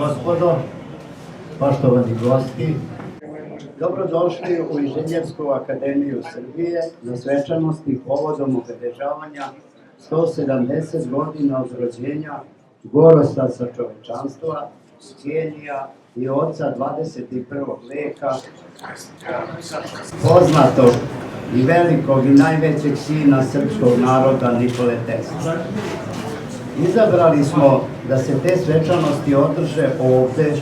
gospodo, poštovani gosti, dobrodošli u Inženjersku akademiju Srbije na svečanosti povodom obeležavanja 170 godina od rođenja Gorostasa čovečanstva, genija i oca 21. veka, poznatog i velikog i najvećeg sina srpskog naroda Nikole Tesle. Izabrali smo da se te svečanosti održe ovde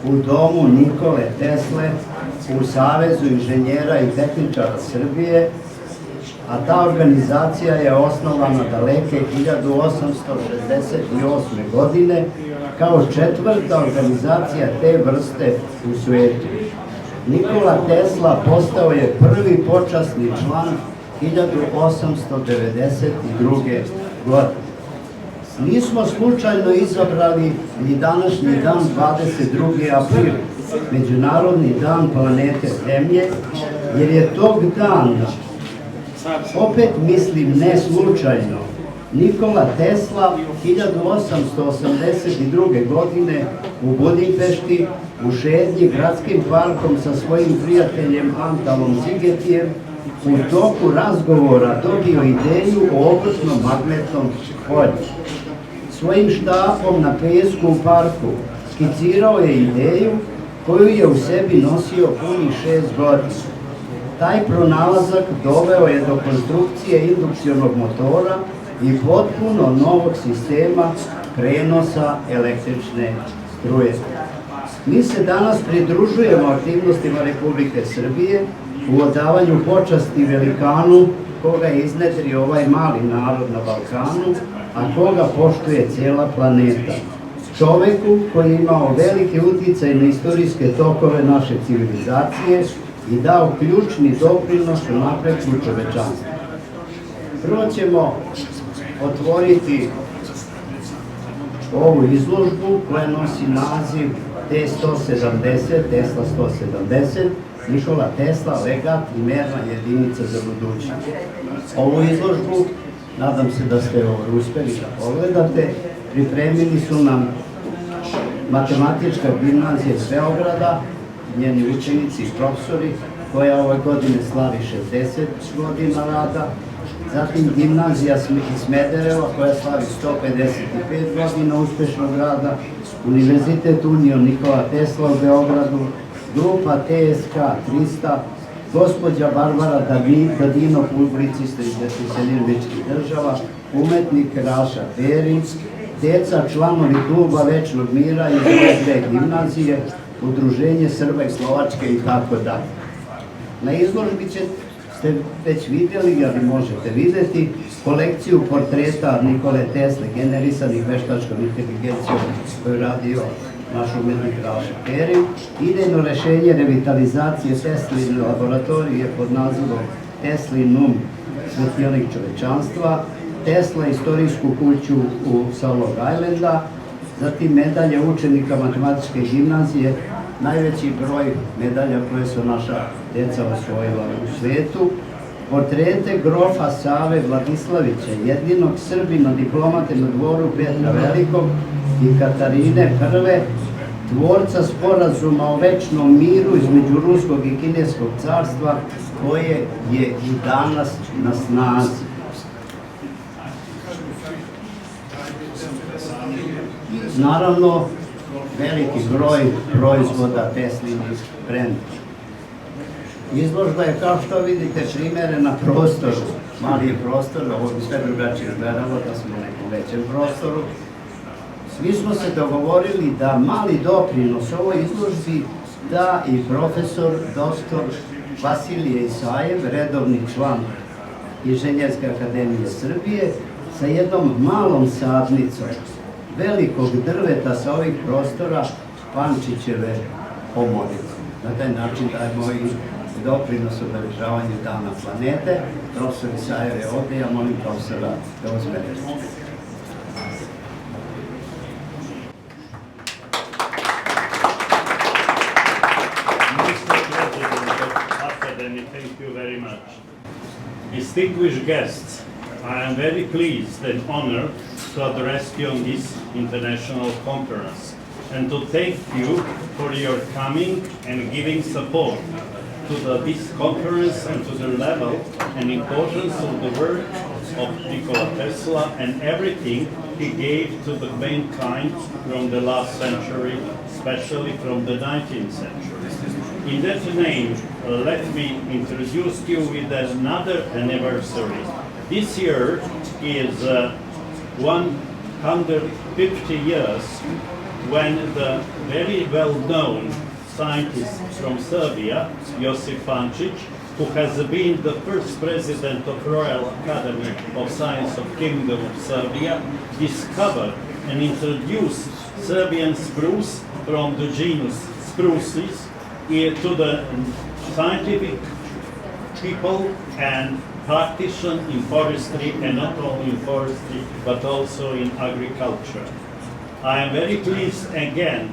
u domu Nikole Tesle u Savezu inženjera i tehničara Srbije, a ta organizacija je osnovana daleke 1868. godine kao četvrta organizacija te vrste u svetu. Nikola Tesla postao je prvi počasni član 1892. godine. Nismo slučajno izabrali ni današnji dan 22. april, Međunarodni dan planete Zemlje, jer je tog dana, opet mislim ne slučajno, Nikola Tesla 1882. godine u Budimpešti u šetnji gradskim parkom sa svojim prijateljem Antalom Zigetijem u toku razgovora dobio ideju o obrtnom magnetnom polju. Svojim štapom na pesku u parku skicirao je ideju koju je u sebi nosio punih 6 godina. Taj pronalazak doveo je do konstrukcije indukcionog motora i potpuno novog sistema prenosa električne struje. Mi se danas pridružujemo aktivnostima Republike Srbije u odavanju počasti velikanu koga je iznedrio ovaj mali narod na Balkanu, a koga poštuje cijela planeta. Čoveku koji je imao veliki uticaj na istorijske tokove naše civilizacije i dao ključni doprinos u napretku čovečanstva. Prvo ćemo otvoriti ovu izložbu koja nosi naziv T170, Tesla 170, Nikola Tesla, legat i merna jedinica za budućnost. Ovu izložbu, nadam se da ste uspeli da pogledate, pripremili su nam Matematička gimnazija iz Beograda, njeni učenici i profesori, koja ove godine slavi 60 godina rada, zatim gimnazija iz Smedereva koja slavi 155 godina uspešnog rada, Univerzitet Union Nikola Tesla u Beogradu, grupa TSK 300, gospođa Barbara Dadino, publicista iz Sjedinjenih Država, umetnik Raša Perić, deca članovi kluba Večnog mira iz ove dve gimnazije, Udruženje Srba i Slovačke i tako dalje. Na izložbi ste već vidjeli, ali možete videti, kolekciju portreta Nikole Tesle, generisanih veštačkom inteligencijom koju radio naš umetnik Raša Perić, idejno rešenje revitalizacije Tesline laboratorije pod nazivom Teslinum svetionik čovečanstva, Tesla istorijsku kuću u Long Islanda, zatim medalje učenika Matematičke gimnazije, najveći broj medalja koje su naša deca osvojila u svetu, portrete grofa Save Vladislavića, jedinog Srbina diplomate na dvoru Petra Velikog i Katarine I, tvorca sporazuma o večnom miru između Ruskog i Kineskog carstva, koje je i danas na snazi. Naravno, veliki broj proizvoda Teslinih brenda. Izložba je, kao što vidite, primerena prostoru. Mali je prostor, ovo bi sve drugačije izgledalo da smo u nekom većem prostoru. Svi smo se dogovorili da mali doprinos ovoj izložbi da i profesor dr. Vasilije Isajev, redovni član Inženjerske akademije Srbije, sa jednom malom sadnicom velikog drveta sa ovih prostora Pančićeve omorice. Na taj način dajemo i doprinos obeležavanju Dana planete. Profesor Isajev je ovde, ja molim profesora da uzme reč. Thank you very much. Distinguished guests, I am very pleased and honored to address you on this international conference and to thank you for your coming and giving support to this conference and to the level and importance of the work of Nikola Tesla and everything he gave to the mankind from the last century, especially from the 19th century. In that name, let me introduce you with another anniversary. This year is 150 years when the very well-known scientist from Serbia, Josip Pančić, who has been the first president of Royal Academy of Science of Kingdom of Serbia, discovered and introduced Serbian spruce from the genus Sprucis to the scientific people and practitioner in forestry, and not only in forestry but also in agriculture. I am very pleased again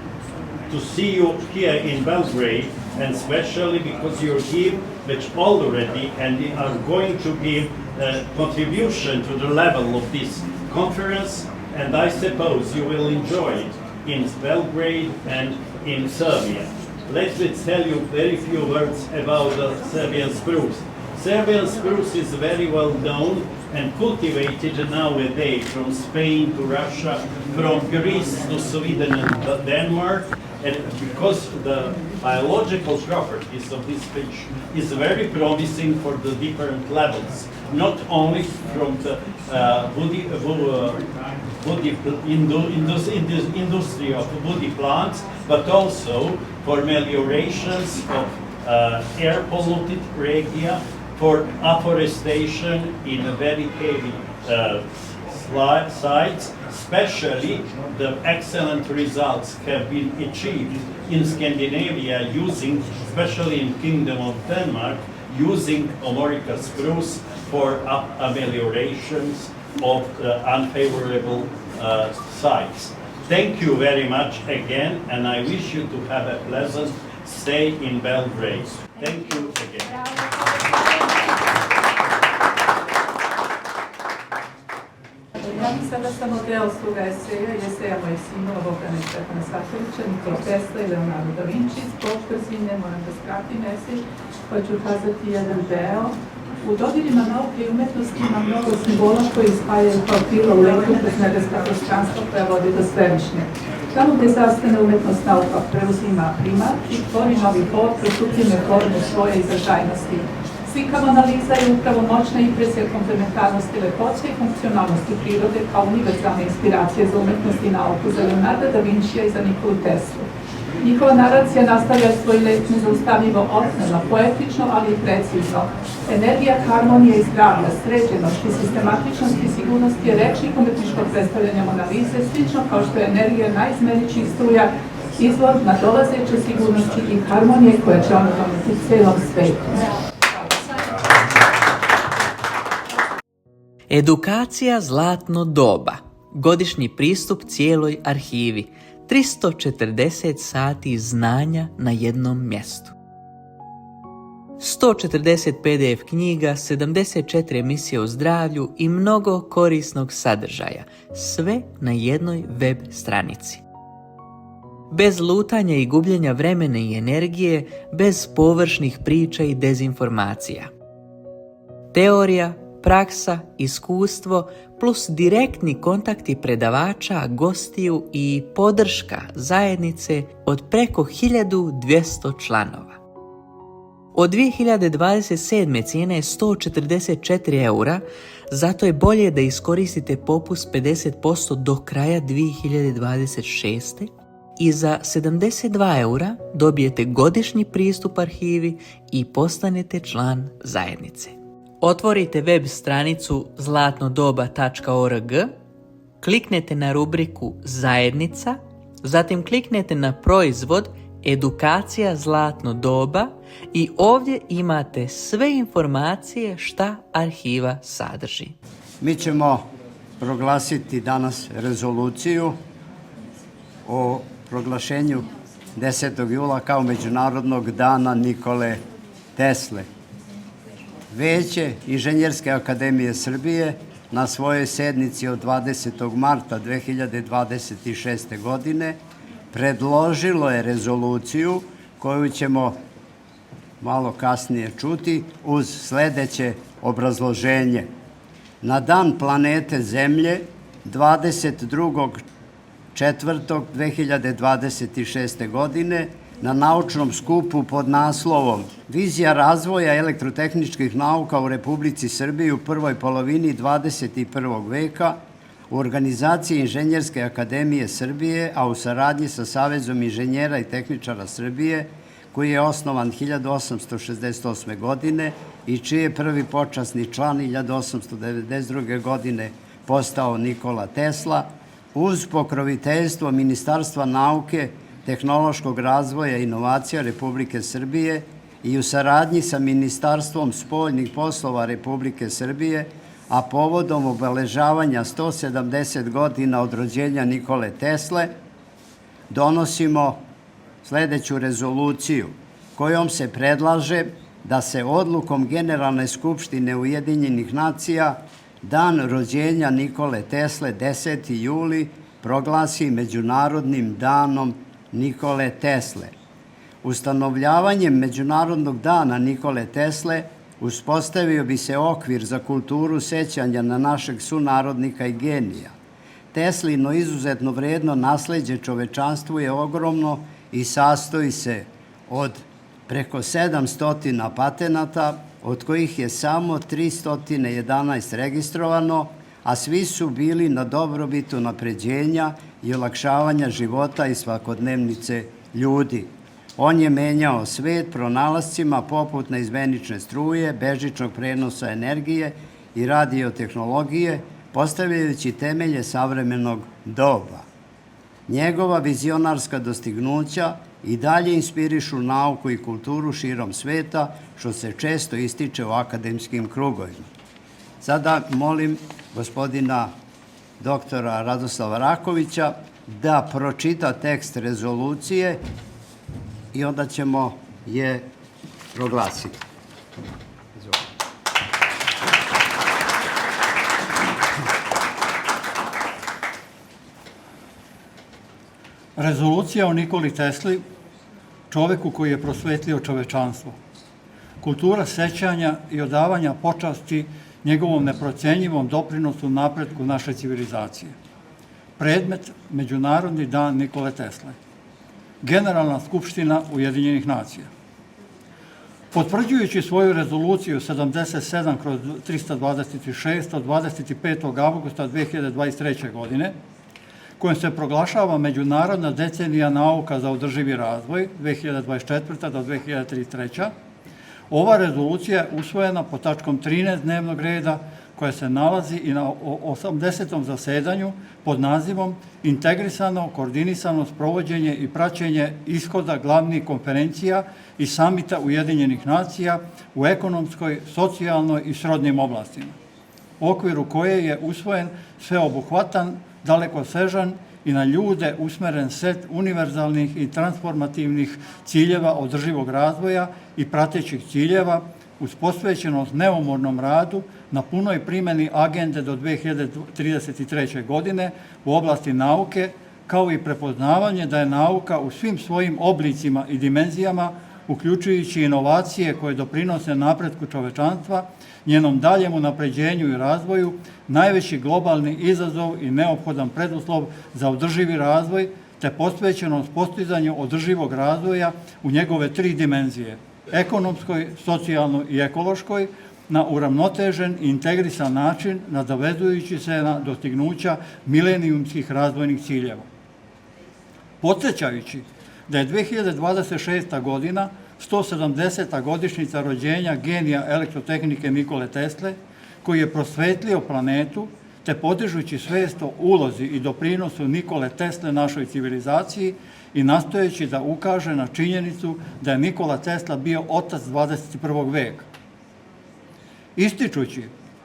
to see you here in Belgrade, and especially because you give which already and are going to give a contribution to the level of this conference, and I suppose you will enjoy it in Belgrade and in Serbia. Let me tell you very few words about the Serbian spruce. Serbian spruce is very well known and cultivated nowadays from Spain to Russia, from Greece to Sweden and Denmark, and because the biological properties of this fish is very promising for the different levels, not only from the industry of woody plants, but also for meliorations of air polluted area, for afforestation in a very heavy sites. Especially the excellent results have been achieved in Scandinavia using, especially in Kingdom of Denmark, using Armorica spruce for ameliorations of unfavorable sites. Thank you very much again, and I wish you to have a pleasant stay in Belgrade. Thank you again. Ja bih sada samo deo svoga eseja mojih sinova Bogdana i Stefana Satovića, Nikola Tesla i Leonardo da Vinci. Zbog brzine moram da skratim esej, pa ću kazati jedan deo. U dodirima nauke i umetnosti ima mnogo simbola koji spajaju kao krila u letu kroz nebeska prostranstva koja vodi do svevišnje. Tamo gdje zastane umetnost, nauka preuzima primat i tvori novi hod kroz supljene forme svoje izražajnosti. Slikama analiza je upravo moćna impresija komplementarnosti lepoće i funkcionalnosti prirode kao univerzalne inspiracije za umetnost i nauku za Leonarda da Vincija i za Nikolu Teslu. Njihova naracija nastavlja svoj let nezaustavljivo osnovno, poetično, ali i precizno. Energija harmonije i zdravlja, sređenosti, sistematičnosti i sigurnosti je rečnik umetničkog predstavljanja Monalize, slično kao što je energija najizmeničnih struja izvor nadolazeće sigurnosti i harmonije koja će ono doneti celom svetu. Edukacija Zlatno doba. Godišnji pristup cijeloj arhivi. 340 sati znanja na jednom mjestu. 140 PDF knjiga, 74 emisije o zdravlju i mnogo korisnog sadržaja. Sve na jednoj web stranici. Bez lutanja i gubljenja vremena i energije, bez površnih priča i dezinformacija. Teorija, praksa, iskustvo, plus direktni kontakti predavača, gostiju i podrška zajednice od preko 1200 članova. Od 2027. cijena je 144 eura, zato je bolje da iskoristite popust 50% do kraja 2026. I za 72 eura dobijete godišnji pristup arhivi i postanete član zajednice. Otvorite web stranicu zlatnodoba.org, kliknete na rubriku Zajednica, zatim kliknete na proizvod Edukacija Zlatno doba i ovdje imate sve informacije šta arhiva sadrži. Mi ćemo proglasiti danas rezoluciju o proglašenju 10. jula kao Međunarodnog dana Nikole Tesle. Veće Inženjerske akademije Srbije na svojoj sednici od 20. marta 2026. godine predložilo je rezoluciju koju ćemo malo kasnije čuti uz sledeće obrazloženje. Na dan planete Zemlje 22.4.2026. godine na naučnom skupu pod naslovom Vizija razvoja elektrotehničkih nauka u Republici Srbiji u prvoj polovini 21. veka u organizaciji Inženjerske akademije Srbije, a u saradnji sa Savezom inženjera i tehničara Srbije, koji je osnovan 1868. godine i čiji je prvi počasni član 1892. godine postao Nikola Tesla, uz pokroviteljstvo Ministarstva nauke, tehnološkog razvoja i inovacija Republike Srbije i u saradnji sa Ministarstvom spoljnih poslova Republike Srbije, a povodom obeležavanja 170 godina od rođenja Nikole Tesle, donosimo sledeću rezoluciju kojom se predlaže da se odlukom Generalne skupštine Ujedinjenih nacija dan rođenja Nikole Tesle 10. juli proglasi Međunarodnim danom Nikole Tesle. Ustanovljavanjem Međunarodnog dana Nikole Tesle uspostavio bi se okvir za kulturu sećanja na našeg sunarodnika i genija. Teslino izuzetno vredno nasleđe čovečanstvu je ogromno i sastoji se od preko 700 patenata, od kojih je samo 311 registrovano, a svi su bili na dobrobit unapređenja i olakšavanja života i svakodnevnice ljudi. On je menjao svet pronalascima poput neizmenične struje, bežičnog prenosa energije i radiotehnologije, postavljajući temelje savremenog doba. Njegova vizionarska dostignuća i dalje inspirišu nauku i kulturu širom sveta, što se često ističe u akademskim krugovima. Sada molim gospodina doktora Radoslava Rakovića da pročita tekst rezolucije i onda ćemo je proglasiti. Rezolucija o Nikoli Tesli, čoveku koji je prosvetlio čovečanstvo. Kultura sećanja i odavanja počasti njegovom neprocenjivom doprinosu napretku naše civilizacije. Predmet Međunarodni dan Nikole Tesle. Generalna skupština Ujedinjenih nacija. Potvrđujući svoju rezoluciju 77/326 od 25. avgusta 2023. godine, kojom se proglašava Međunarodna decenija nauka za održivi razvoj 2024. do 2033. Ova rezolucija je usvojena po tačkom 13 dnevnog reda, koja se nalazi i na 80. zasedanju pod nazivom Integrisano, koordinisano sprovođenje i praćenje ishoda glavnih konferencija i samita Ujedinjenih nacija u ekonomskoj, socijalnoj i srodnim oblastima, u okviru koje je usvojen sveobuhvatan, dalekosežan i na ljude usmeren set univerzalnih i transformativnih ciljeva održivog razvoja i pratećih ciljeva uz posvećenost neumornom radu na punoj primjeni agende do 2033. godine u oblasti nauke, kao i prepoznavanje da je nauka u svim svojim oblicima i dimenzijama, uključujući inovacije koje doprinose napretku čovečanstva, njenom daljem unapređenju i razvoju, najveći globalni izazov i neophodan preduslov za održivi razvoj, te posvećenost postizanju održivog razvoja u njegove tri dimenzije: ekonomskoj, socijalnoj i ekološkoj, na uravnotežen i integrisan način, nadovezujući se na dostignuća milenijumskih razvojnih ciljeva. Podsjećajući da je 2026. godina 170. godišnjica rođenja genija elektrotehnike Nikole Tesle, koji je prosvetlio planetu, te podižući svest o ulozi i doprinosu Nikole Tesle našoj civilizaciji i nastojeći da ukaže na činjenicu da je Nikola Tesla bio otac 21. veka. Ističući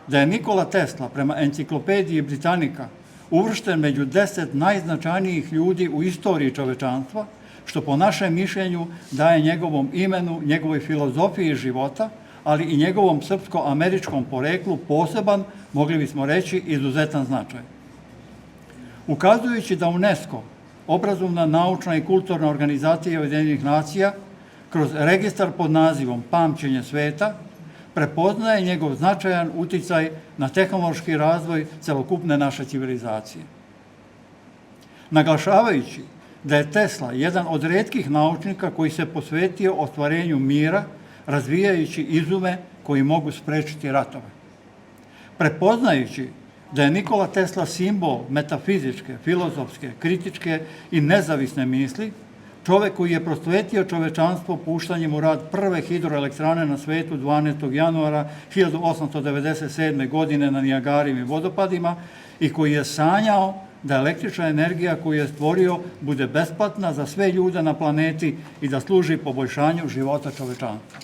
da je Nikola Tesla prema enciklopediji Britanika uvršten među 10 najznačajnijih ljudi u istoriji čovečanstva, što po našem mišljenju daje njegovom imenu, njegovoj filozofiji života, ali i njegovom srpsko-američkom poreklu poseban, mogli bismo reći, izuzetan značaj. Ukazujući da UNESCO obrazovna, naučna i kulturna organizacija Ujedinjenih nacija kroz registar pod nazivom Pamćenje sveta prepoznaje njegov značajan uticaj na tehnološki razvoj celokupne naše civilizacije. Naglašavajući da je Tesla jedan od retkih naučnika koji se posvetio ostvarenju mira, razvijajući izume koji mogu sprečiti ratove. Prepoznajući da je Nikola Tesla simbol metafizičke, filozofske, kritičke i nezavisne misli, čovek koji je prosvetio čovečanstvo puštanjem u rad prve hidroelektrane na svetu 12. januara 1897. godine na Nijagarivim vodopadima i koji je sanjao da električna energija koju je stvorio bude besplatna za sve ljude na planeti i da služi poboljšanju života čovečanstva.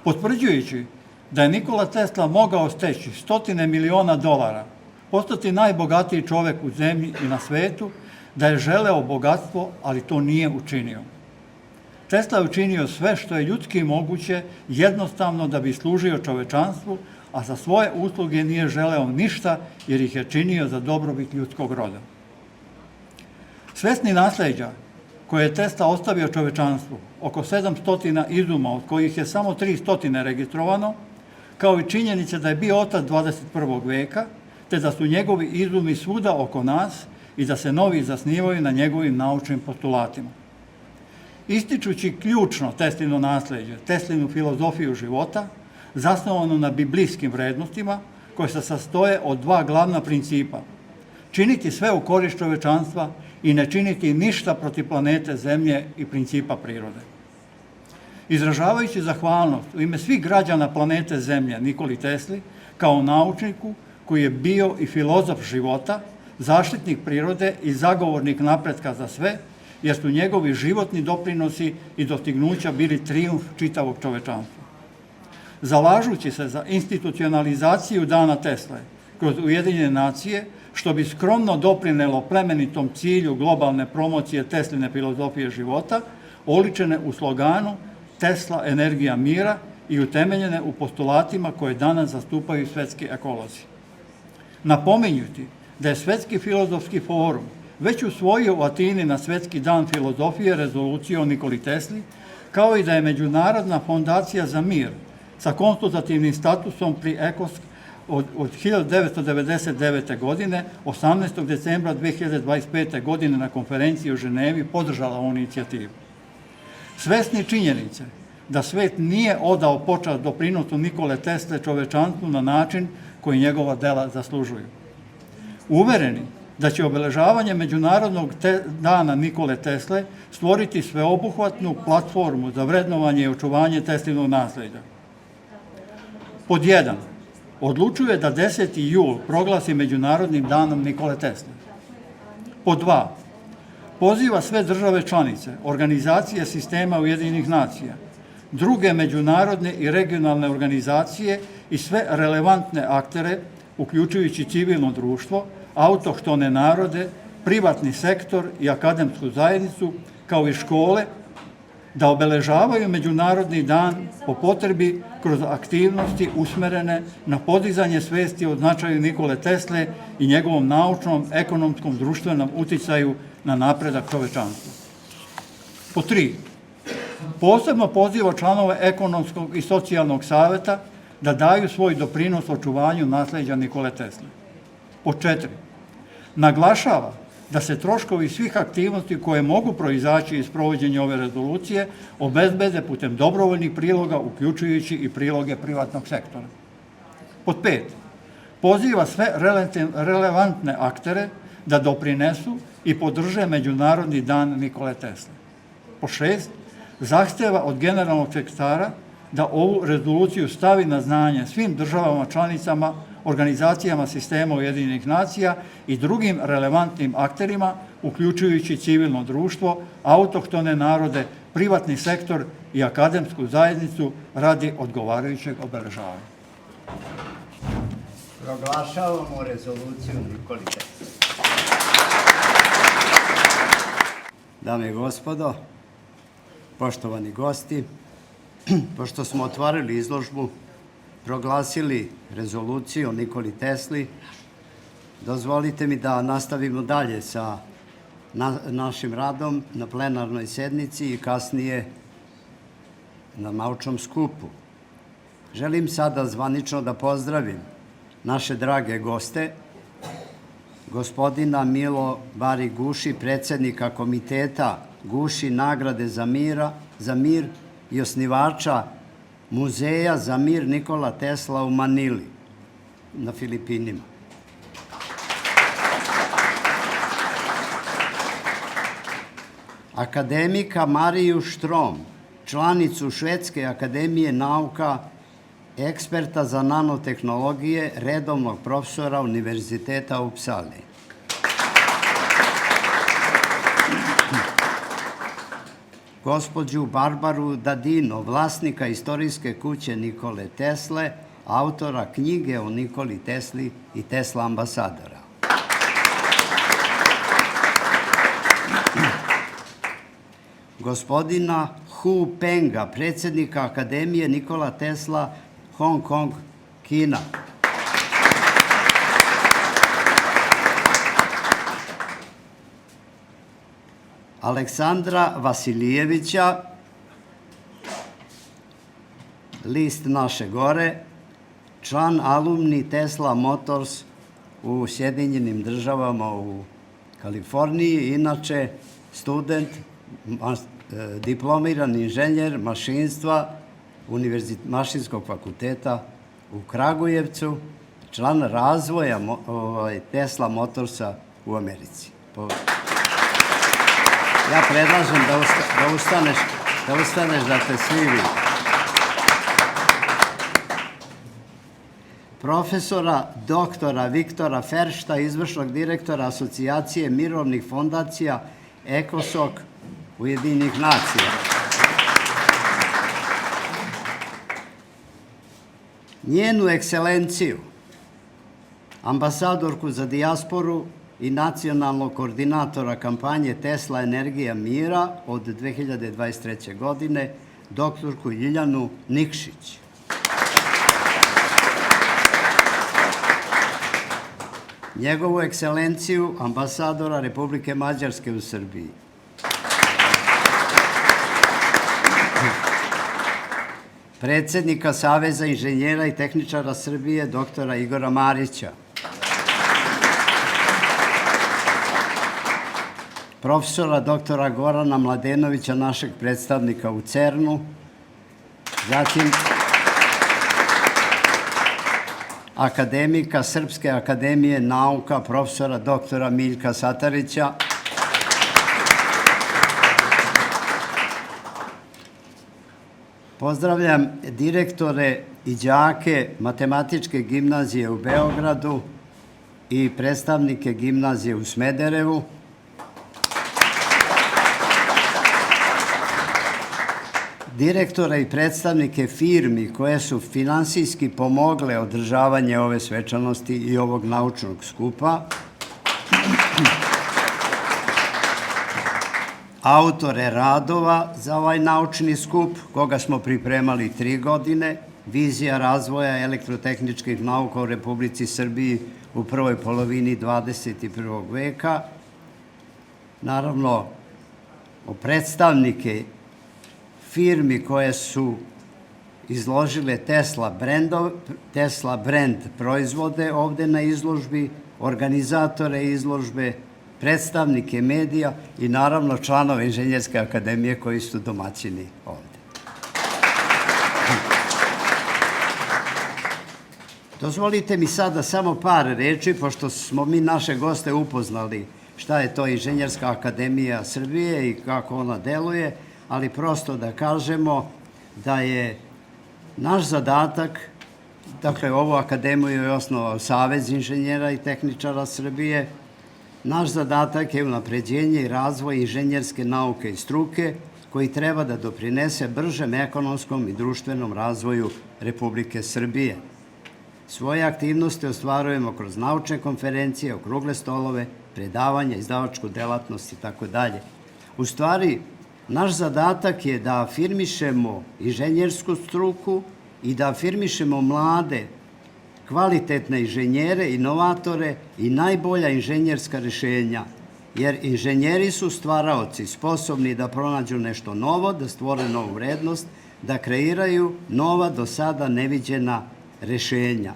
Potvrđujući da je Nikola Tesla mogao steći $100 miliona, postati najbogatiji čovek u zemlji i na svetu, da je želeo bogatstvo, ali to nije učinio. Tesla je učinio sve što je ljudski moguće, jednostavno da bi služio čovečanstvu, a za svoje usluge nije želeo ništa jer ih je činio za dobrobit ljudskog roda. Svesni nasleđa koje je Tesla ostavio čovečanstvu, oko 700 izuma, od kojih je samo 300 registrovano, kao i činjenice da je bio otac 21. veka, te da su njegovi izumi svuda oko nas i da se novi zasnivaju na njegovim naučnim postulatima. Ističući ključno Teslino nasleđe, Teslinu filozofiju života, zasnovanu na biblijskim vrednostima, koje se sastoje od dva glavna principa: činiti sve u korist čovečanstva i ne činiti ništa protiv planete Zemlje i principa prirode. Izražavajući zahvalnost u ime svih građana planete Zemlje Nikoli Tesli, kao naučniku koji je bio i filozof života, zaštitnik prirode i zagovornik napretka za sve, jer su njegovi životni doprinosi i dostignuća bili trijumf čitavog čovečanstva. Zalažući se za institucionalizaciju Dana Tesle kroz Ujedinjene nacije, što bi skromno doprinelo plemenitom cilju globalne promocije Tesline filozofije života, oličene u sloganu Tesla energija mira i utemeljene u postulatima koje danas zastupaju svetski ekolozi. Napominjuti da je Svetski filozofski forum već usvojio u Atini na Svetski dan filozofije rezoluciju o Nikoli Tesli, kao i da je Međunarodna fondacija za mir sa konsultativnim statusom pri ECOSC od 1999. godine, 18. decembra 2025. godine na konferenciji u Ženevi podržala ovu inicijativu. Svesni činjenice da svet nije odao počast doprinosu Nikole Tesle čovečanstvu na način koji njegova dela zaslužuju. Uvereni da će obeležavanje Međunarodnog dana Nikole Tesle stvoriti sveobuhvatnu platformu za vrednovanje i očuvanje Teslinog nasleđa. Pod 1. Odlučuje da 10. jul proglasi Međunarodnim danom Nikole Tesle. Pod 2. Poziva sve države članice, organizacije sistema Ujedinjenih nacija, druge međunarodne i regionalne organizacije i sve relevantne aktere, uključujući civilno društvo, autohtone narode, privatni sektor i akademsku zajednicu, kao i škole, da obeležavaju Međunarodni dan po potrebi kroz aktivnosti usmerene na podizanje svesti o značaju Nikole Tesle i njegovom naučnom, ekonomskom, društvenom uticaju na napredak čovečanstva. Po 3. Posebno poziva članove Ekonomskog i socijalnog saveta da daju svoj doprinos očuvanju nasleđa Nikole Tesle. Po 4. Naglašava da se troškovi svih aktivnosti koje mogu proizaći iz provođenja ove rezolucije obezbede putem dobrovoljnih priloga, uključujući i priloge privatnog sektora. Pod 5. Poziva sve relevantne aktere da doprinesu i podrže Međunarodni dan Nikole Tesle. Po 6. Zahteva od generalnog sekretara da ovu rezoluciju stavi na znanje svim državama članicama, organizacijama sistema Ujedinjenih nacija i drugim relevantnim akterima, uključujući civilno društvo, autohtone narode, privatni sektor i akademsku zajednicu radi odgovarajućeg obeležavanja. Proglašavamo rezoluciju Nikoli Tesli. Dame i gospodo, poštovani gosti, pošto smo otvorili izložbu, proglasili rezoluciju o Nikoli Tesli, dozvolite mi da nastavimo dalje sa našim radom na plenarnoj sednici i kasnije na naučnom skupu. Želim sada zvanično da pozdravim naše drage goste, gospodina Milo Bari Guši, predsednika Komiteta Guši nagrade za mir i osnivača Muzeja za mir Nikola Tesla u Manili, na Filipinima. Akademika Mariju Štrom, članicu Švedske akademije nauka, eksperta za nanotehnologije, redovnog profesora Univerziteta u Upsali. Gospođu Barbaru Dadino, vlasnika istorijske kuće Nikole Tesle, autora knjige o Nikoli Tesli i Tesla ambasadora. Gospodina Hu Penga, predsednika Akademije Nikola Tesla, Hong Kong, Kina. Aleksandra Vasilijevića, list Naše gore, član alumni Tesla Motors u Sjedinjenim Državama u Kaliforniji, inače student, diplomirani inženjer mašinstva Mašinskog fakulteta u Kragujevcu, član razvoja Tesla Motorsa u Americi. Ja predlažem da ustaneš da te svi vidi. Profesora doktora Viktora Feršta, izvršnog direktora Asocijacije mirovnih fondacija ECOSOC Ujedinjenih nacija. Njenu ekscelenciju, ambasadorku za dijasporu i nacionalnog koordinatora kampanje Tesla Energija mira od 2023. godine, doktorku Ljiljanu Nikšić. Njegovu ekscelenciju, ambasadora Republike Mađarske u Srbiji. Predsednika Saveza inženjera i tehničara Srbije, doktora Igora Marića. Profesora doktora Gorana Mladenovića, našeg predstavnika u CERN-u. Zatim akademika Srpske akademije nauka, profesora doktora Miljka Satarića. Pozdravljam direktore i đake Matematičke gimnazije u Beogradu i predstavnike gimnazije u Smederevu. Direktore i predstavnike firmi koje su finansijski pomogle održavanje ove svečanosti i ovog naučnog skupa. Autore radova za ovaj naučni skup, koga smo pripremali 3 godine, vizija razvoja elektrotehničkih nauka u Republici Srbiji u prvoj polovini 21. veka. Naravno, o predstavnike firmi koje su izložile Tesla brand proizvode ovde na izložbi, organizatore izložbe, predstavnike medija i naravno članove Inženjerske akademije koji su domaćini ovde. Dozvolite mi sada samo par reči, pošto smo mi naše goste upoznali šta je to Inženjerska akademija Srbije i kako ona deluje, ali prosto da kažemo da je naš zadatak, dakle ovu akademiju je osnovao Savez inženjera i tehničara Srbije, naš zadatak je unapređenje i razvoj inženjerske nauke i struke koji treba da doprinese bržem ekonomskom i društvenom razvoju Republike Srbije. Svoje aktivnosti ostvarujemo kroz naučne konferencije, okrugle stolove, predavanja, izdavačku delatnost i tako dalje. U stvari, naš zadatak je da afirmišemo inženjersku struku i da afirmišemo mlade, kvalitetne inženjere, inovatore i najbolja inženjerska rešenja jer inženjeri su stvaraoci, sposobni da pronađu nešto novo, da stvore novu vrednost, da kreiraju nova do sada neviđena rešenja.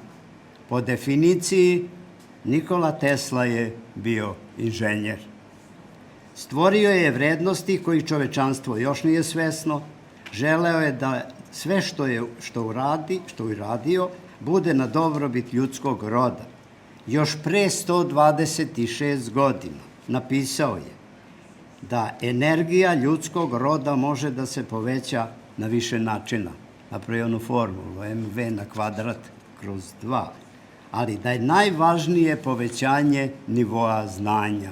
Po definiciji, Nikola Tesla je bio inženjer. Stvorio je vrednosti koji čovečanstvo još nije svesno, želeo je da sve što uradio bude na dobrobit ljudskog roda. Još pre 126 godina napisao je da energija ljudskog roda može da se poveća na više načina. Napravio onu formulu mv na kvadrat kroz 2. Ali da je najvažnije povećanje nivoa znanja.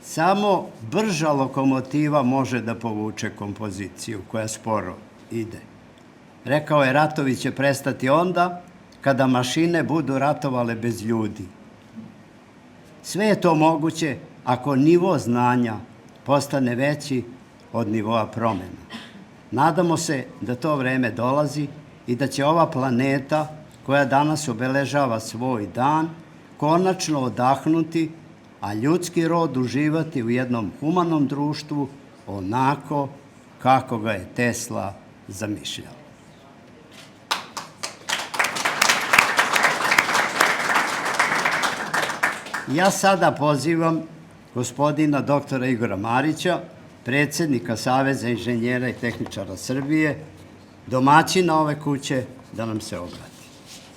Samo brža lokomotiva može da povuče kompoziciju koja sporo ide. Rekao je, ratovi će prestati onda kada mašine budu ratovale bez ljudi. Sve je to moguće ako nivo znanja postane veći od nivoa promena. Nadamo se da to vreme dolazi i da će ova planeta, koja danas obeležava svoj dan, konačno odahnuti, a ljudski rod uživati u jednom humanom društvu onako kako ga je Tesla zamišljao. Ja sada pozivam gospodina doktora Igora Marića, predsjednika Saveza inženjera i tehničara Srbije, domaćina ove kuće, da nam se obrati.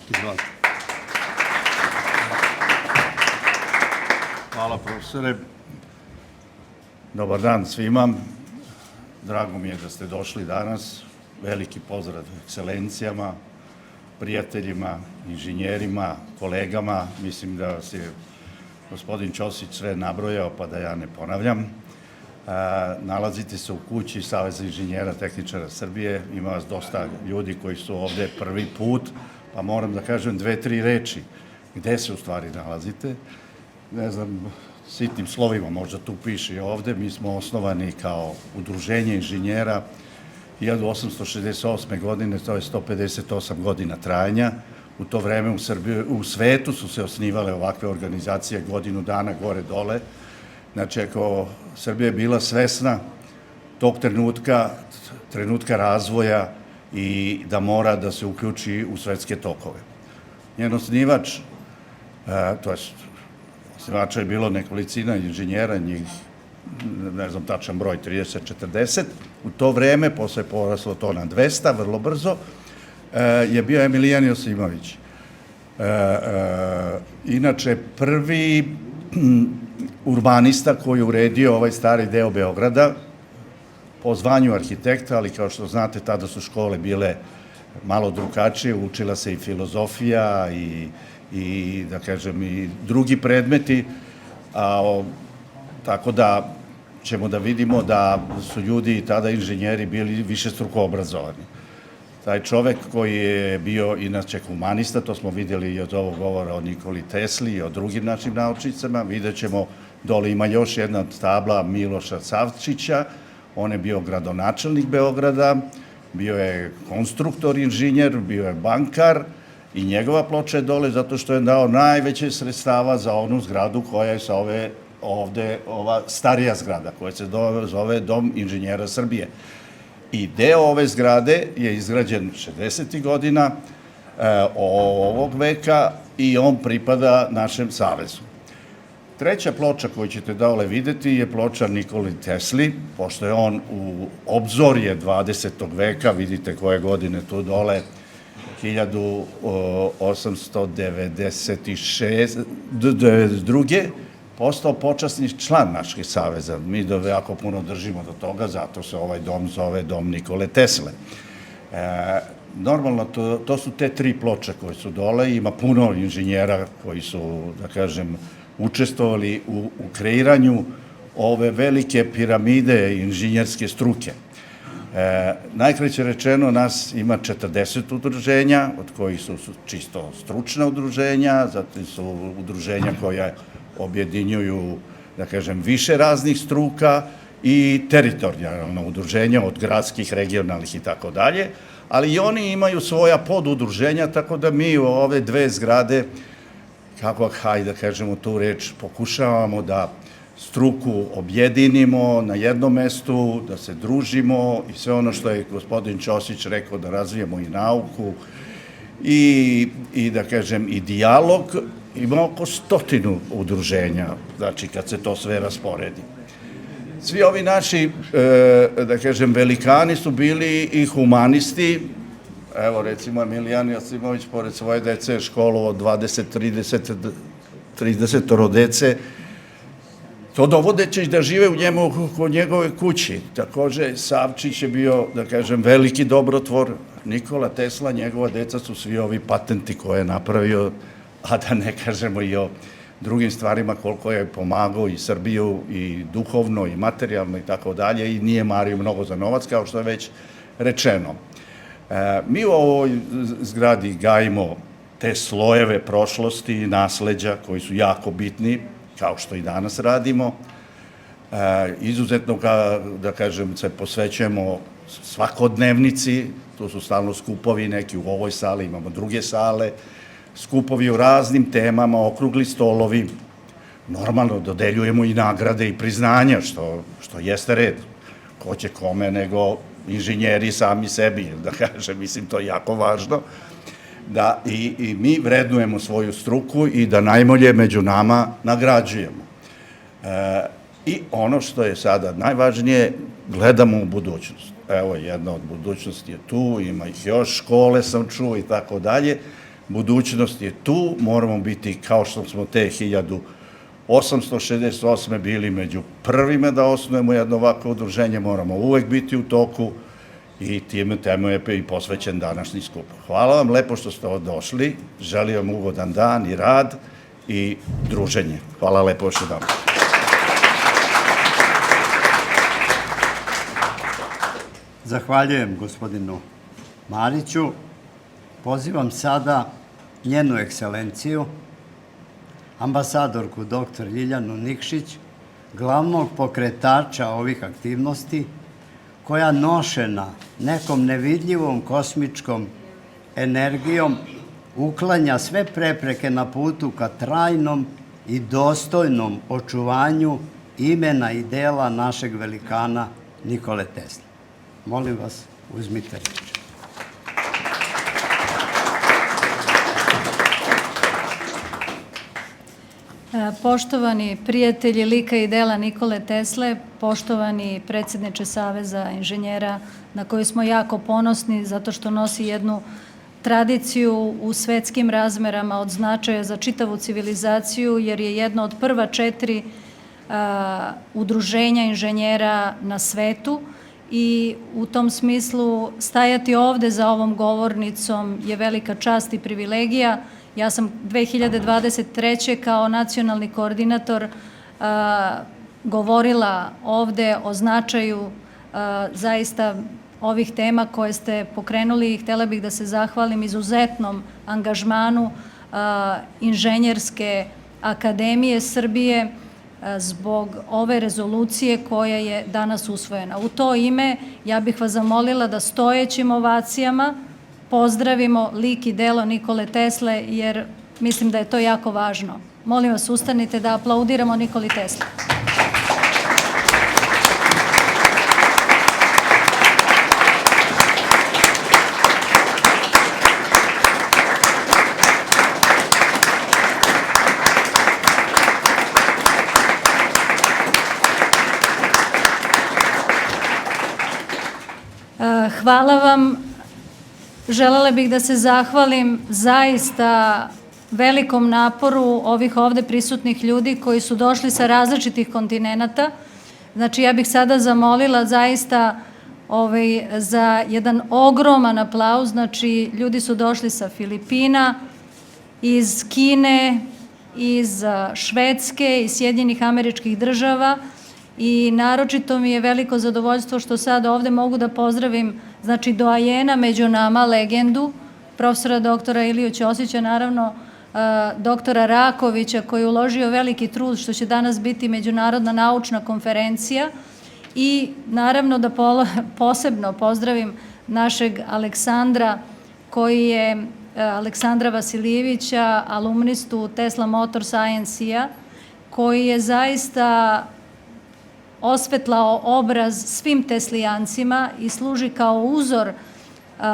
Izvolite. Hvala, profesore. Dobar dan svima. Drago mi je da ste došli danas. Veliki pozdrav ekscelencijama, prijateljima, inženjerima, kolegama. Mislim da vas je gospodin Ćosić sve nabrojao, pa da ja ne ponavljam. Nalazite se u kući Saveza inženjera tehničara Srbije. Ima vas dosta ljudi koji su ovde prvi put, pa moram da kažem 2-3 reči. Gde se u stvari nalazite? Ne znam, sitnim slovima možda tu piše i ovde. Mi smo osnovani kao udruženje inženjera 1868. godine, to je 158 godina trajanja. U to vreme u svetu su se osnivale ovakve organizacije godinu dana gore-dole. Znači, ako Srbija je bila svesna tog trenutka razvoja i da mora da se uključi u svetske tokove. Njen osnivač, to je osnivača je bilo nekolicina inženjera, njih, ne znam tačan broj, 30-40. U to vreme, posle je poraslo to na 200, vrlo brzo, je bio Emilijan Josimović. Inače, prvi urbanista koji je uredio ovaj stari deo Beograda, po zvanju arhitekta, ali kao što znate, tada su škole bile malo drugačije, učila se i filozofija i da kažem, i drugi predmeti, tako da ćemo da vidimo da su ljudi i tada inženjeri bili višestruko obrazovani. Taj čovek koji je bio inače humanista, to smo vidjeli i od ovog govora o Nikoli Tesli i o drugim našim naučnicama, vidjet ćemo, dole ima još jedna od tabla Miloša Savčića, on je bio gradonačelnik Beograda, bio je konstruktor inženjer, bio je bankar i njegova ploča je dole zato što je dao najveće sredstava za onu zgradu koja je sa ovde, ova starija zgrada, koja se zove Dom inženjera Srbije. I deo ove zgrade je izgrađen 60. godina ovog veka i on pripada našem savezu. Treća ploča koju ćete dole videti je ploča Nikoli Tesli, pošto je on u obzorje 20. veka, vidite koje godine tu dole, 1892. postao počasni član našeg saveza. Mi jako puno držimo do toga, zato se ovaj dom zove Dom Nikole Tesle. Normalno, to su te 3 ploče koje su dole, ima puno inženjera koji su, da kažem, učestvovali u kreiranju ove velike piramide inženjerske struke. Najkraće rečeno, nas ima 40 udruženja, od kojih su čisto stručna udruženja, zatim su udruženja koja objedinjuju, da kažem, više raznih struka i teritorijalna udruženja od gradskih, regionalnih i tako dalje, ali i oni imaju svoja podudruženja, tako da mi u ove 2 zgrade kako, hajde da kažemo tu reč, pokušavamo da struku objedinimo na jednom mestu, da se družimo i sve ono što je gospodin Ćosić rekao, da razvijemo i nauku i da kažem i dijalog. Ima oko 100 udruženja, znači kad se to sve rasporedi. Svi ovi naši, da kažem, velikani su bili i humanisti. Evo, recimo, Emilijan Jasimović, pored svoje dece, školu od 20-30 dece, to dovodeći da žive kod njegove kući. Takođe, Savčić je bio, da kažem, veliki dobrotvor. Nikola Tesla, njegova deca su svi ovi patenti koje je napravio, a da ne kažemo i o drugim stvarima koliko je pomagao i Srbiju i duhovno i materijalno i tako dalje i nije mario mnogo za novac, kao što je već rečeno. Mi u ovoj zgradi gajimo te slojeve prošlosti i nasleđa koji su jako bitni, kao što i danas radimo. Izuzetno, da kažem, se posvećujemo svakodnevnici, tu su stalno skupovi, neki u ovoj sali, imamo druge sale, skupovi u raznim temama, okrugli stolovi. Normalno, dodeljujemo i nagrade i priznanja, što jeste red. Ko će kome nego inženjeri sami sebi, da kažem, mislim, to je jako važno. Da i mi vrednujemo svoju struku i da najbolje među nama nagrađujemo. I ono što je sada najvažnije, gledamo u budućnost. Evo, jedna od budućnosti je tu, ima ih još, škole sam čuo i tako dalje. Budućnost je tu, moramo biti, kao što smo te 1868. bili među prvima da osnujemo jedno ovako udruženje, moramo uvek biti u toku i temu je i posvećen današnji skup. Hvala vam lepo što ste ovdje došli, želim vam ugodan dan i rad i druženje. Hvala lepo još jedan. Zahvaljujem gospodinu Mariću. Pozivam sada njenu ekscelenciju, ambasadorku dr. Ljiljanu Nikšić, glavnog pokretača ovih aktivnosti, koja nošena nekom nevidljivom kosmičkom energijom uklanja sve prepreke na putu ka trajnom i dostojnom očuvanju imena i dela našeg velikana Nikole Tesle. Molim vas, uzmite reč. Poštovani prijatelji lika i dela Nikole Tesle, poštovani predsjedniče Saveza inženjera, na koju smo jako ponosni zato što nosi jednu tradiciju u svetskim razmerama od značaja za čitavu civilizaciju, jer je jedno od prva 4 udruženja inženjera na svetu i u tom smislu stajati ovde za ovom govornicom je velika čast i privilegija. Ja sam 2023. kao nacionalni koordinator govorila ovde o značaju zaista ovih tema koje ste pokrenuli i htjela bih da se zahvalim izuzetnom angažmanu Inženjerske akademije Srbije zbog ove rezolucije koja je danas usvojena. U to ime ja bih vas zamolila da stojećim ovacijama pozdravimo lik i delo Nikole Tesle, jer mislim da je to jako važno. Molim vas, ustanite da aplaudiramo Nikoli Tesli. Hvala vam. Želela bih da se zahvalim zaista velikom naporu ovih ovde prisutnih ljudi koji su došli sa različitih kontinenata. Znači, ja bih sada zamolila zaista za jedan ogroman aplauz. Znači, ljudi su došli sa Filipina, iz Kine, iz Švedske, iz Sjedinjenih Američkih Država i naročito mi je veliko zadovoljstvo što sad ovde mogu da pozdravim znači doajena među nama, legendu, profesora doktora Iliju Ćosića, naravno doktora Rakovića koji je uložio veliki trud što će danas biti međunarodna naučna konferencija i naravno da posebno pozdravim našeg Aleksandra koji je Aleksandra Vasiljevića, alumnistu Tesla Motor Science-a, koji je zaista osvetlao obraz svim teslijancima i služi kao uzor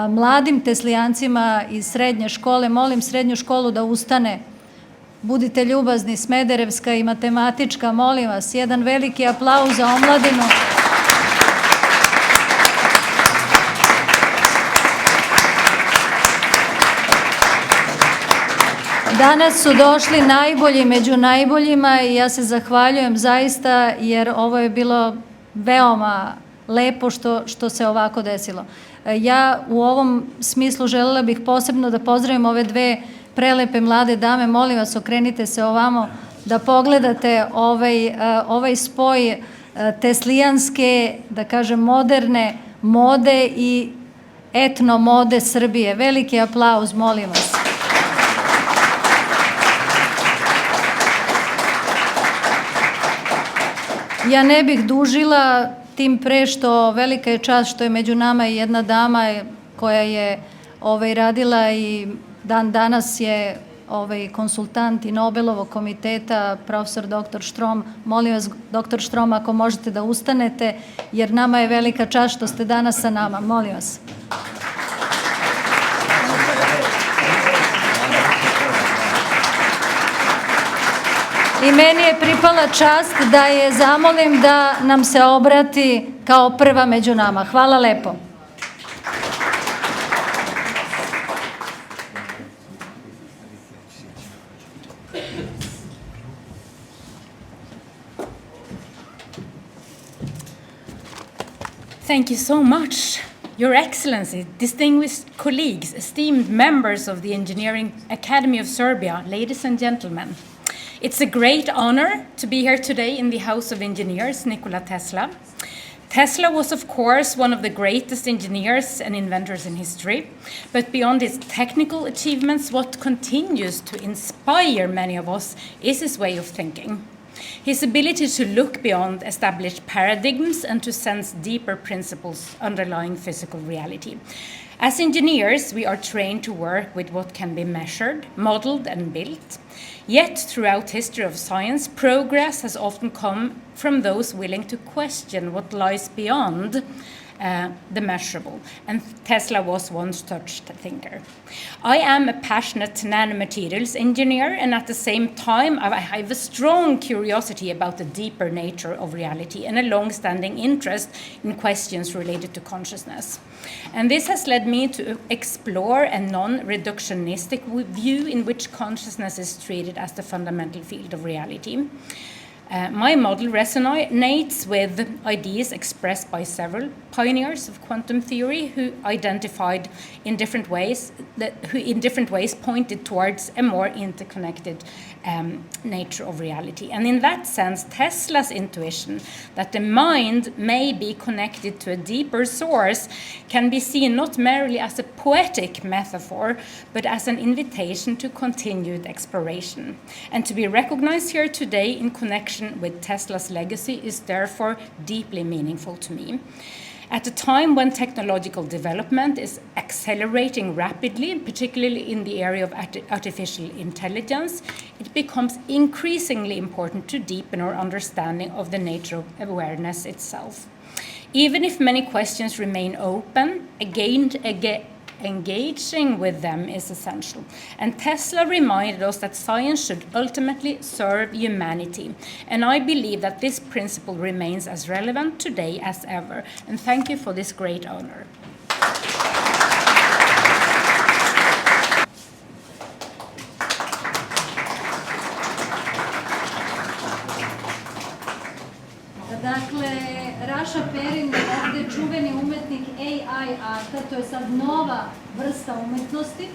mladim teslijancima iz srednje škole. Molim srednju školu da ustane. Budite ljubazni, Smederevska i matematička, molim vas, jedan veliki aplauz za omladinu. Danas su došli najbolji među najboljima i ja se zahvaljujem zaista jer ovo je bilo veoma lepo što se ovako desilo. Ja u ovom smislu želela bih posebno da pozdravim ove dve prelepe mlade dame. Molim vas, okrenite se ovamo da pogledate ovaj spoj teslijanske, da kažem, moderne mode i etno mode Srbije. Veliki aplauz, molim vas. Ja ne bih dužila, tim pre što velika je čast što je među nama i jedna dama koja je radila i dan danas je konsultant i Nobelovog komiteta, profesor dr. Štrom. Molim vas, dr. Štrom, ako možete da ustanete, jer nama je velika čast što ste danas sa nama. Molim vas. I meni je pripala čast da je zamolim da nam se obrati kao prva među nama. Hvala lepo. Thank you so much, Your Excellency, distinguished colleagues, esteemed members of the Engineering Academy of Serbia, ladies and gentlemen. It's a great honor to be here today in the House of Engineers, Nikola Tesla. Tesla was, of course, one of the greatest engineers and inventors in history, but beyond his technical achievements, what continues to inspire many of us is his way of thinking. His ability to look beyond established paradigms and to sense deeper principles underlying physical reality. As engineers, we are trained to work with what can be measured, modeled, and built. Yet, throughout history of science, progress has often come from those willing to question what lies beyond the measurable, and Tesla was one such thinker. I am a passionate nanomaterials engineer, and at the same time, I have a strong curiosity about the deeper nature of reality and a long-standing interest in questions related to consciousness. And this has led me to explore a non-reductionistic view in which consciousness is treated as the fundamental field of reality. My model resonates with ideas expressed by several pioneers of quantum theory who identified in different ways, who in different ways pointed towards a more interconnected nature of reality. And in that sense, Tesla's intuition that the mind may be connected to a deeper source can be seen not merely as a poetic metaphor, but as an invitation to continued exploration. And to be recognized here today in connection with Tesla's legacy is therefore deeply meaningful to me. At a time when technological development is accelerating rapidly, particularly in the area of artificial intelligence, it becomes increasingly important to deepen our understanding of the nature of awareness itself. Even if many questions remain open, engaging with them is essential. And Tesla reminded us that science should ultimately serve humanity. And I believe that this principle remains as relevant today as ever. And thank you for this great honor. Dakle, Raša Perin je ovdje čuveni umetnik AI arta, to je sad nova vrsta umetnosti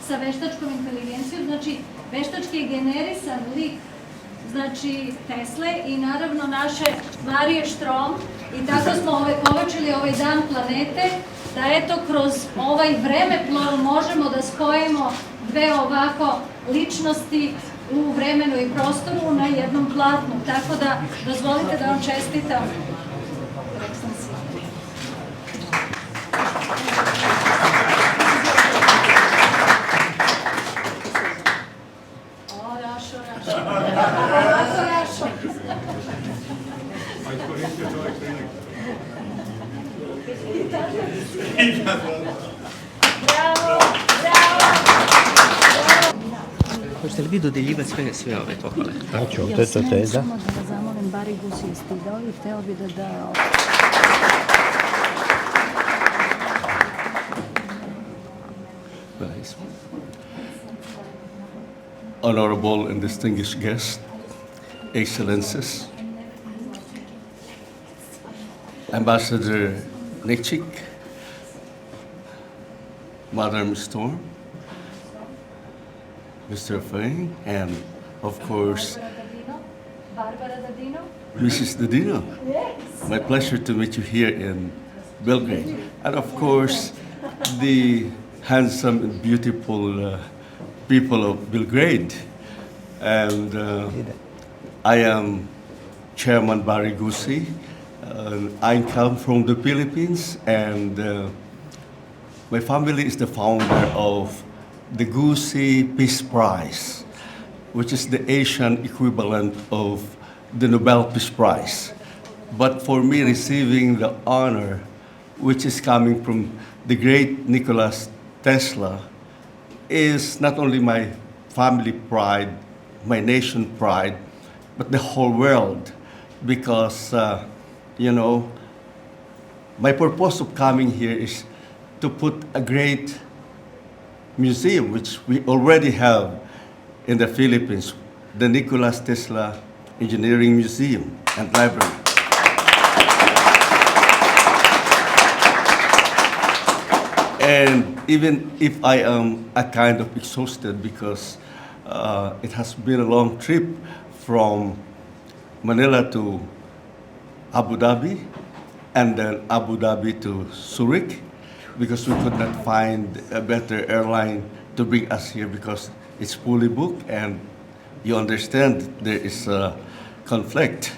sa veštačkom inteligencijom, znači veštački je generisan lik znači Tesle i naravno naše Marije Štrom i tako smo ovekovečili ovaj dan planete, da eto kroz ovaj vremeplov možemo da spojimo dve ovako ličnosti u vremenu i prostoru na jednom platnu. Tako da dozvolite da vam čestitam. Hoćete li vi dodeljivati sve ove pohvale? Ja smem samo da vas zamolim, Bari Gusi je stigao i hteo bi da da... Nice. Honorable and distinguished guests, Excellencies, Ambassador Nikchik, Madam Storm, Mr. Feng, and of course, Barbara Dadino? Mrs. Dadino. Yes. My pleasure to meet you here in Belgrade. And of course, the handsome and beautiful people of Belgrade. And I am Chairman Barry Gusi. I come from the Philippines, and my family is the founder of the Gusi Peace Prize, which is the Asian equivalent of the Nobel Peace Prize. But for me, receiving the honor, which is coming from the great Nikola Tesla, is not only my family pride, my nation pride, but the whole world. Because, my purpose of coming here is to put a great museum, which we already have in the Philippines, the Nikola Tesla Engineering Museum and Library. And even if I am a kind of exhausted because it has been a long trip from Manila to Abu Dhabi, and then Abu Dhabi to Zurich, because we could not find a better airline to bring us here because it's fully booked, and you understand there is a conflict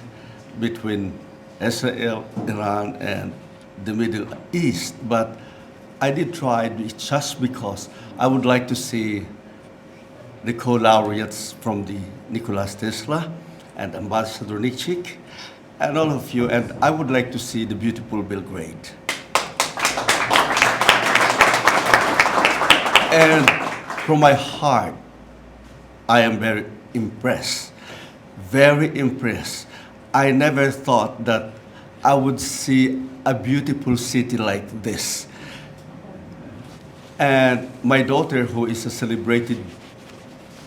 between Israel, Iran, and the Middle East. But I did try just because I would like to see the co-laureates from the Nikola Tesla and Ambassador Nikchik and all of you, and I would like to see the beautiful Belgrade. And from my heart, I am very impressed, very impressed. I never thought that I would see a beautiful city like this. And my daughter, who is a celebrated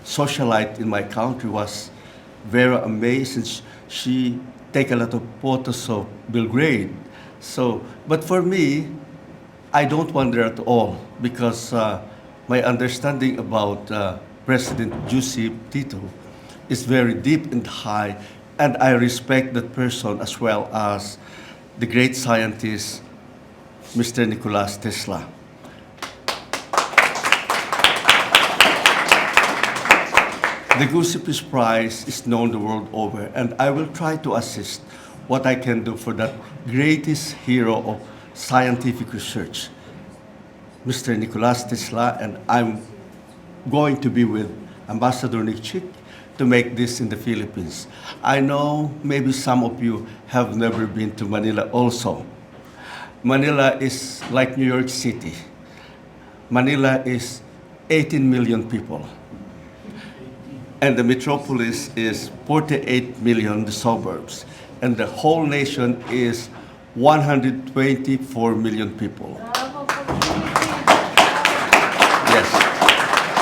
socialite in my country, was very amazed, and she take a lot of photos of Belgrade. So, but for me, I don't wonder at all, because my understanding about President Joseph Tito is very deep and high, and I respect that person as well as the great scientist, Mr. Nikola Tesla. The Gusi Peace Prize is known the world over, and I will try to assist what I can do for that greatest hero of scientific research, Mr. Nikola Tesla, and I'm going to be with Ambassador Nikchik to make this in the Philippines. I know maybe some of you have never been to Manila also. Manila is like New York City. Manila is 18 million people. And the metropolis is 48 million, the suburbs. And the whole nation is 124 million people. Yes.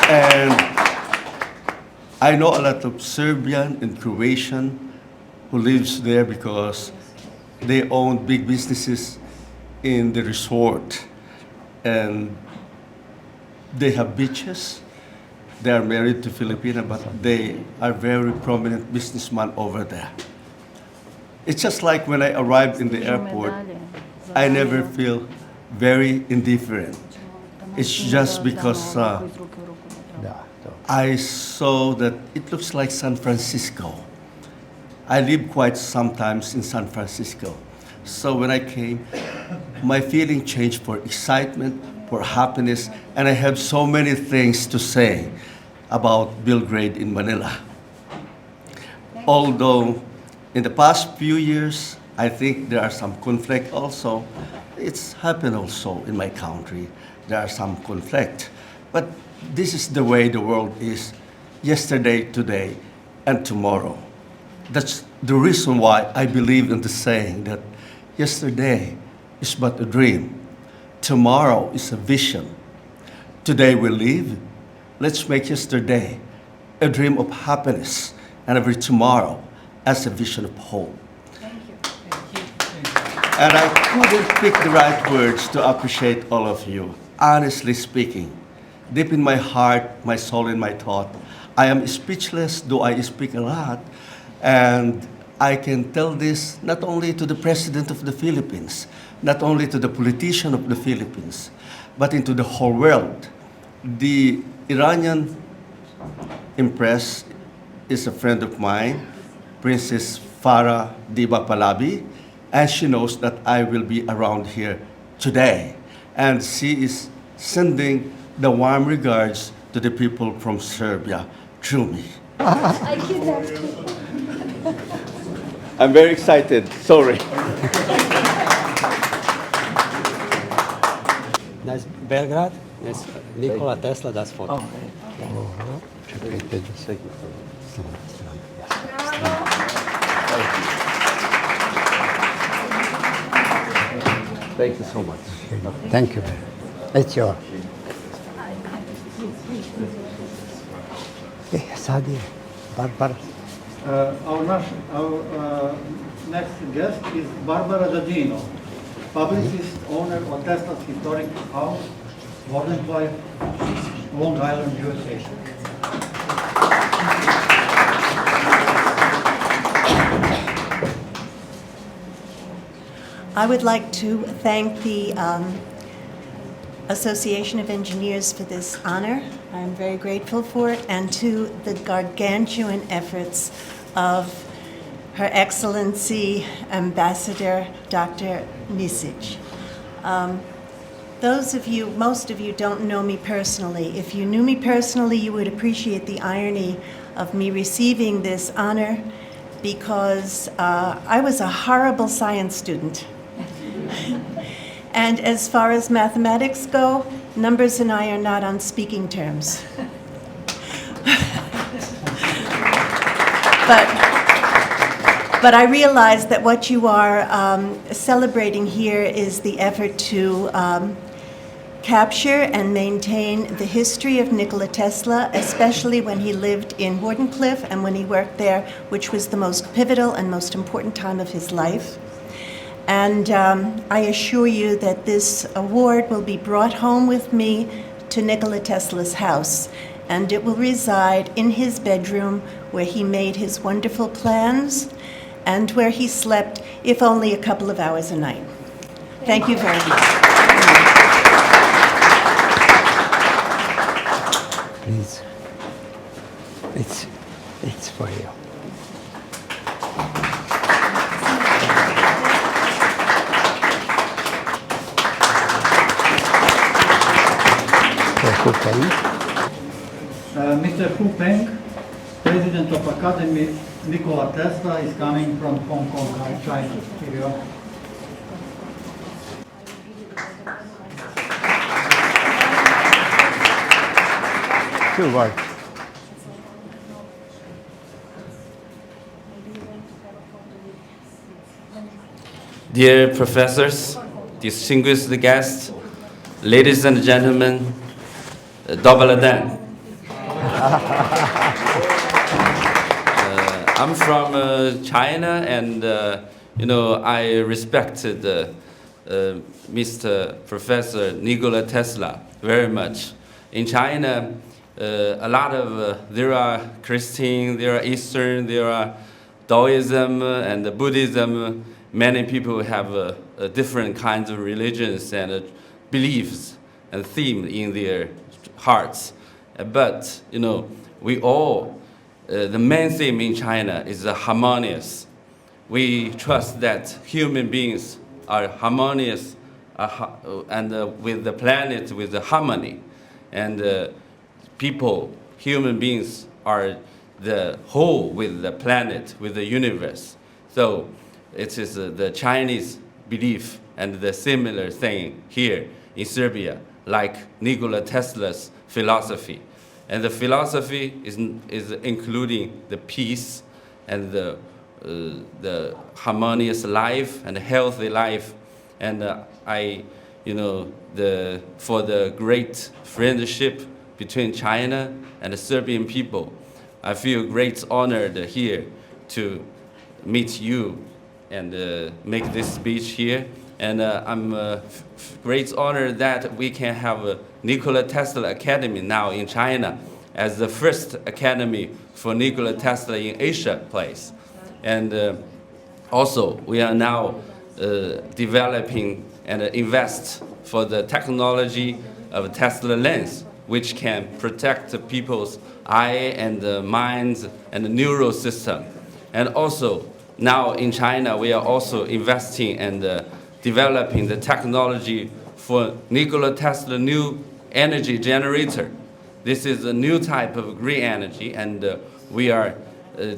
And I know a lot of Serbian and Croatian who lives there because they own big businesses in the resort. And they have beaches. They are married to Filipina, but they are very prominent businessmen over there. It's just like when I arrived in the airport, I never feel very indifferent. It's just because I saw that it looks like San Francisco. I live quite sometimes in San Francisco. So when I came, my feeling changed for excitement, for happiness, and I have so many things to say about Belgrade in Manila. Although in the past few years, I think there are some conflict also. It's happened also in my country. There are some conflict. But this is the way the world is. yesterday, today, and tomorrow. That's the reason why I believe in the saying that yesterday is but a dream, tomorrow is a vision. Today we live, let's make yesterday a dream of happiness, and every tomorrow as a vision of hope. And I couldn't pick the right words to appreciate all of you. Honestly speaking, deep in my heart, my soul, and my thought, I am speechless, though I speak a lot. And I can tell this not only to the President of the Philippines, not only to the politician of the Philippines, but into the whole world. The Iranian Empress is a friend of mine, Princess Farah Diba Pahlavi, and she knows that I will be around here today. And she is sending the warm regards to the people from Serbia through me. I kidnapped you. I'm very excited, sorry. That's Belgrade. That's Nikola Tesla, that's photo. Čekajte da se... Thank you so much. Thank you. It's your... Sad je Barbara. Our next guest is Barbara Dadino, publicist, owner of Tesla's historic house, Wardenclyffe, Long Island, USA. I would like to thank the Association of Engineers for this honor. I'm very grateful for it, and to the gargantuan efforts of Her Excellency Ambassador Dr. Nisic. Most of you don't know me personally. If you knew me personally, you would appreciate the irony of me receiving this honor, because I was a horrible science student. And as far as mathematics go, numbers and I are not on speaking terms. But I realize that what you are celebrating here is the effort to capture and maintain the history of Nikola Tesla, especially when he lived in Wardenclyffe and when he worked there, which was the most pivotal and most important time of his life. And I assure you that this award will be brought home with me to Nikola Tesla's house, and it will reside in his bedroom where he made his wonderful plans and where he slept, if only a couple of hours a night. Thank you very much. Please. It's for you. Mr. Hu Peng, President of Academy Nikola Tesla, is coming from Hong Kong, China. Here you are. Two words. Dear professors, distinguished guests, ladies and gentlemen, Dobar dan. I'm from China, and I respected Mr. Professor Nikola Tesla very much. In China, a lot of there are Christian, there are Eastern, there are Taoism and Buddhism. Many people have different kinds of religions and beliefs and themes in their hearts. But we all, the main theme in China is harmonious. We trust that human beings are harmonious and with the planet, with the harmony. And people, human beings, are the whole with the planet, with the universe. So it is the Chinese belief and the similar thing here in Serbia, like Nikola Tesla's philosophy. And the philosophy is including the peace and the harmonious life and healthy life. And for the great friendship between China and the Serbian people, I feel great honored here to meet you and make this speech here. And I'm great honored that we can have a Nikola Tesla Academy now in China as the first academy for Nikola Tesla in Asia place. And also, we are now developing and invest for the technology of Tesla lens, which can protect the people's eye and the minds and the neural system. And also, now in China, we are also investing and developing the technology for Nikola Tesla new energy generator. This is a new type of green energy, and we are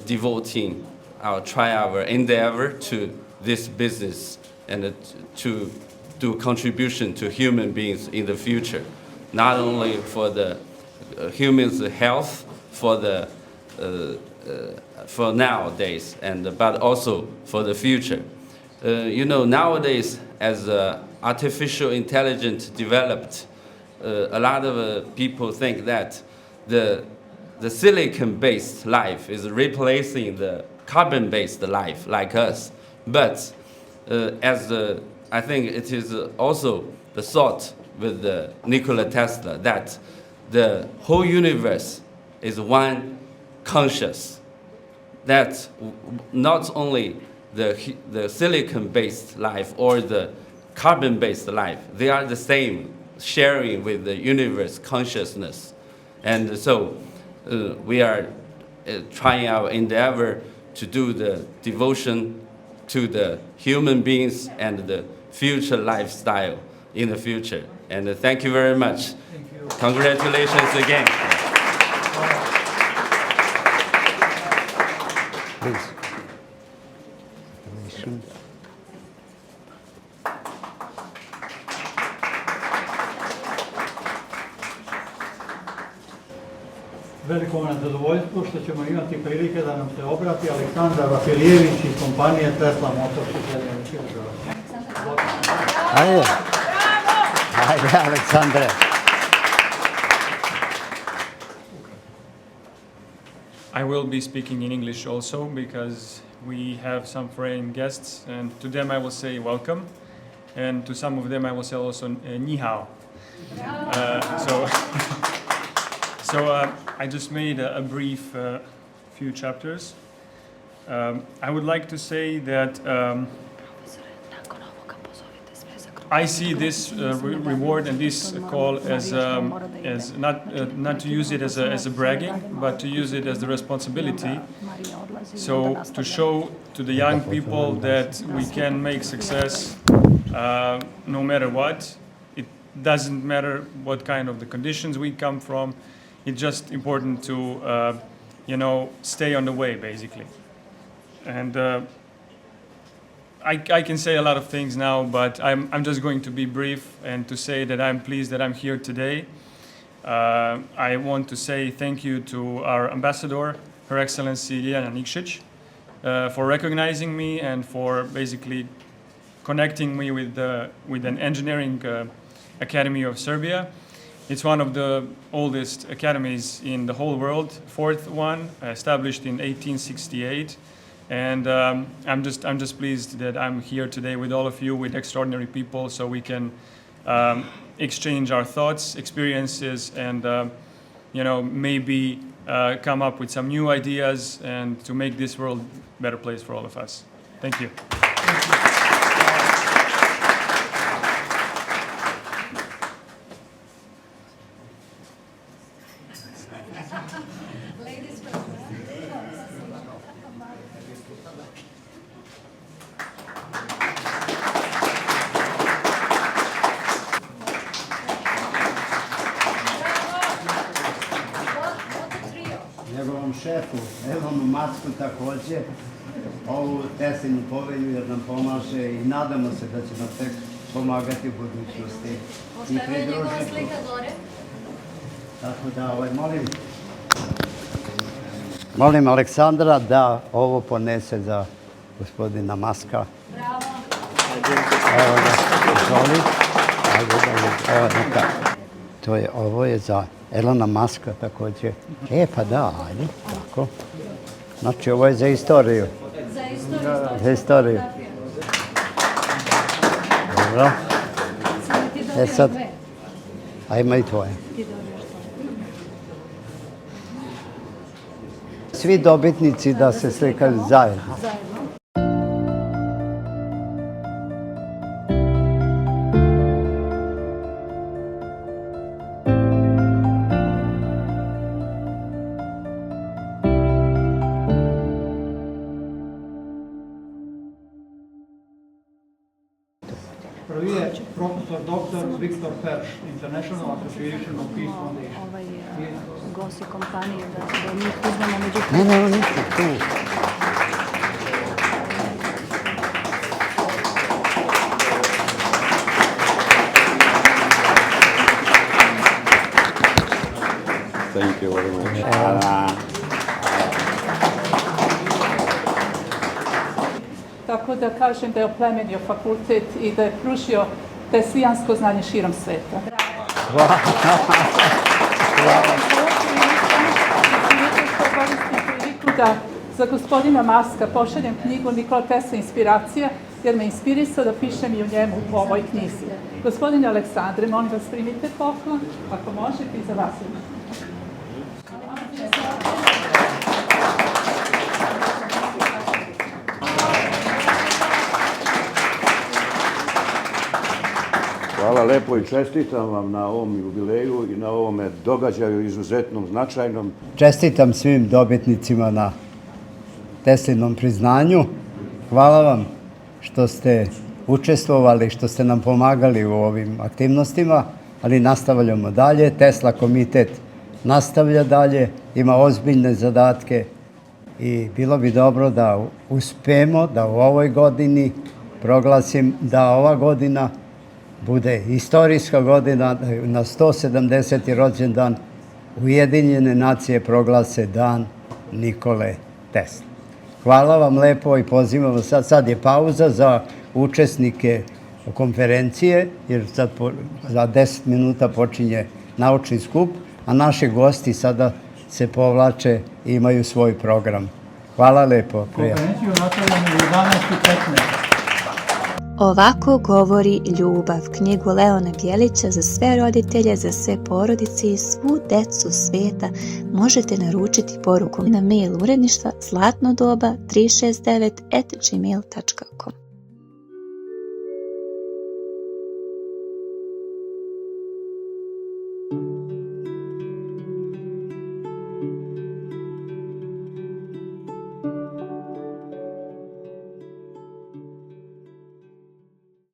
devoting our endeavor to this business and to do contribution to human beings in the future, not only for the humans' health for nowadays, but also for the future. Nowadays, as artificial intelligence developed, a lot of people think that the silicon-based life is replacing the carbon-based life like us. But I think it is also the thought with Nikola Tesla that the whole universe is one conscious, that not only the silicon-based life or the carbon-based life, they are the same, sharing with the universe consciousness. And so we are trying our endeavor to do the devotion to the human beings and the future lifestyle in the future. And thank you very much. Thank you. Congratulations again. Please. Veliko nam je zadovoljstvo što ćemo imati prilike da nam se obrati Aleksandar Vafilijević iz kompanije Tesla Motors iz Sjedinjenih Država. Ajde. Ajde, Aleksandre. I will be speaking in English also because we have some foreign guests, and to them I will say welcome, and to some of them I will say also ni hao. So I just made a brief few chapters. I would like to say that I see this reward and this call as not to use it as a bragging, but to use it as the responsibility. So to show to the young people that we can make success no matter what. It doesn't matter what kind of the conditions we come from. It's just important to stay on the way, basically. And I can say a lot of things now, but I'm just going to be brief and to say that I'm pleased that I'm here today. I want to say thank you to our ambassador, Her Excellency Ljiljana Nikšić, for recognizing me and for basically connecting me with an engineering academy of Serbia. It's one of the oldest academies in the whole world, fourth one, established in 1868. And I'm just pleased that I'm here today with all of you, with extraordinary people, so we can exchange our thoughts, experiences, and maybe come up with some new ideas and to make this world a better place for all of us. Thank you. Njegovom šefu, Elonu Masku također, ovu Teslinu povelju jer nam pomaže i nadamo se da će nam tek pomagati u budućnosti. I pridružiti. Tako da, molim Aleksandra da ovo ponese za gospodina Maska. Bravo. Evo ga, izvoli. Evo neka. Ovo je za Elona Maska također. Pa da, ajde, tako. Znači, ovo je za istoriju. Za istoriju. Dobro. Sad, a ima i tvoje. Svi dobitnici da se slikaju zajedno. Prvi je profesor dr. Viktor Perš, International Association of Peace Foundation. Gosi kompanije, da njih uzmemo među... Ne, oni su tu. Thank you very much. Tako da kažem da je oplemenio fakultet i da je pružio teslijansko znanje širom sveta. Da za gospodina Maska pošaljem knjigu Nikola Tesla Inspiracija, jer me inspirisao da pišem i o njemu u ovoj knjizi. Gospodine Aleksandre, molim vas primite poklon, ako možete i za vas. Hvala lepo i čestitam vam na ovom jubileju i na ovome događaju izuzetnom značajnom. Čestitam svim dobitnicima na Teslinom priznanju. Hvala vam što ste učestvovali, što ste nam pomagali u ovim aktivnostima, ali nastavljamo dalje. Tesla komitet nastavlja dalje, ima ozbiljne zadatke i bilo bi dobro da uspemo da u ovoj godini proglasim da ova godina bude istorijska godina, na 170. rođendan Ujedinjene nacije proglase dan Nikole Tesle. Hvala vam lepo i pozivam vas. Sad je pauza za učesnike konferencije, jer sad za 10 minuta počinje naučni skup, a naši gosti sada se povlače i imaju svoj program. Hvala lepo. Konferenciju nastavljamo u 11:15. Ovako govori ljubav, knjigu Leona Bjelića za sve roditelje, za sve porodice i svu decu sveta možete naručiti porukom na mail uredništva zlatnodoba369@gmail.com.